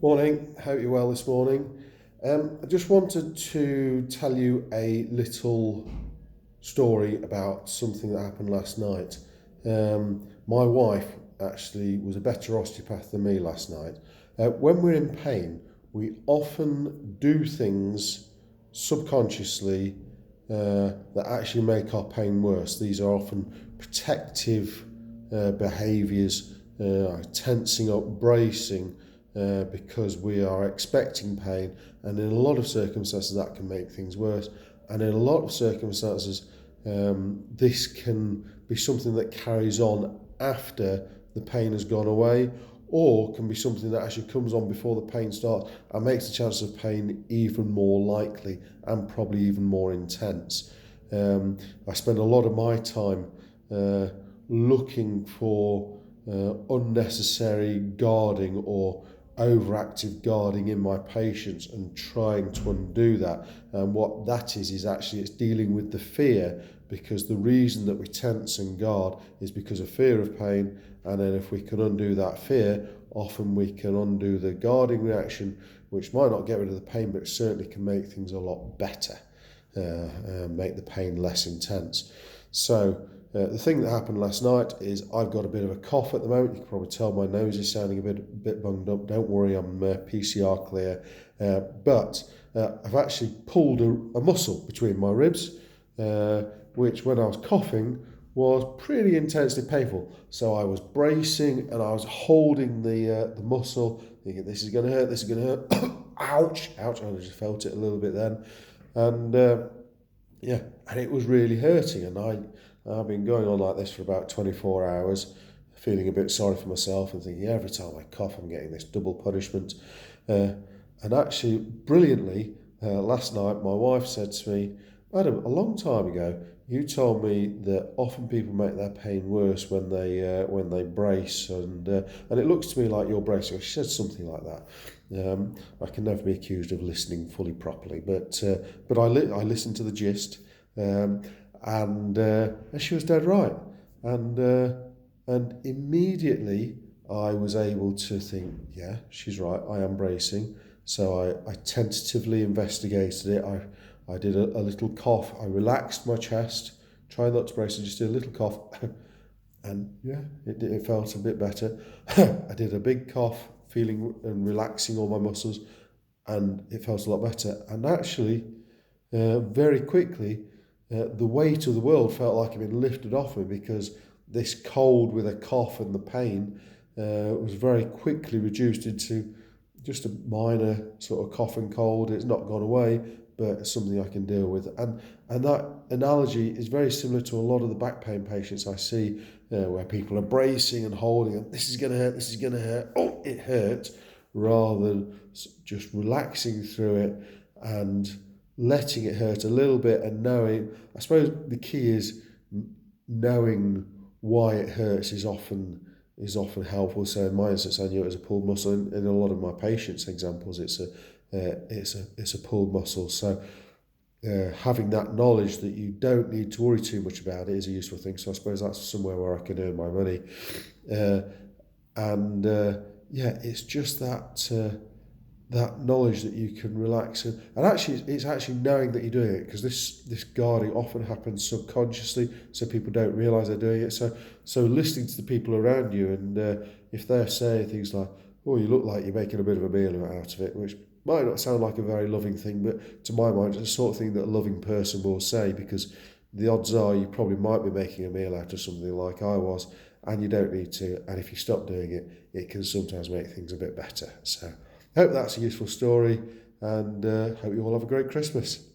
Morning, hope you're well this morning. I just wanted to tell you a little story about something that happened last night. My wife actually was a better osteopath than me last night. When we're in pain, we often do things subconsciously that actually make our pain worse. These are often protective behaviours, tensing up, bracing, because we are expecting pain, and in a lot of circumstances that can make things worse, and in a lot of circumstances this can be something that carries on after the pain has gone away, or can be something that actually comes on before the pain starts and makes the chance of pain even more likely and probably even more intense. I spend a lot of my time looking for unnecessary guarding or overactive guarding in my patients and trying to undo that. And what that is actually it's dealing with the fear, because the reason that we tense and guard is because of fear of pain. And then if we can undo that fear, often we can undo the guarding reaction, which might not get rid of the pain, but it certainly can make things a lot better, make the pain less intense. So the thing that happened last night is I've got a bit of a cough at the moment. You can probably tell my nose is sounding a bit bunged up. Don't worry, I'm PCR clear. But I've actually pulled a muscle between my ribs, which when I was coughing was pretty intensely painful. So I was bracing and I was holding the muscle, thinking this is going to hurt, this is going to hurt. Ouch, ouch. I just felt it a little bit then. And and it was really hurting. And I've been going on like this for about 24 hours, feeling a bit sorry for myself and thinking every time I cough I'm getting this double punishment. And actually, brilliantly, last night my wife said to me, Adam, a long time ago, you told me that often people make their pain worse when they brace, and it looks to me like you're bracing. She said something like that. I can never be accused of listening fully properly, but I listened to the gist, and she was dead right, and immediately I was able to think, yeah, she's right, I am bracing. So I tentatively investigated it. I did a little cough. I relaxed my chest, tried not to brace, and just did a little cough. And yeah, it felt a bit better. I did a big cough, feeling and relaxing all my muscles, and it felt a lot better. And actually, very quickly, the weight of the world felt like it had been lifted off me, because this cold with a cough and the pain was very quickly reduced into just a minor sort of cough and cold. It's not gone away, but it's something I can deal with. And that analogy is very similar to a lot of the back pain patients I see, where people are bracing and holding, and this is going to hurt, this is going to hurt, oh, it hurts, rather than just relaxing through it and letting it hurt a little bit and knowing. I suppose the key is knowing why it hurts is often helpful. So in my instance, I knew it was a pulled muscle. In a lot of my patients' examples, it's a pulled muscle. So having that knowledge that you don't need to worry too much about it is a useful thing. So I suppose that's somewhere where I can earn my money. It's just that knowledge that you can relax, and actually it's actually knowing that you're doing it, because this guarding often happens subconsciously, so people don't realize they're doing it. So listening to the people around you, and if they're saying things like, oh, you look like you're making a bit of a meal out of it, which might not sound like a very loving thing, but to my mind it's the sort of thing that a loving person will say, because the odds are you probably might be making a meal out of something like I was, and you don't need to. And if you stop doing it, it can sometimes make things a bit better. So hope that's a useful story, and hope you all have a great Christmas.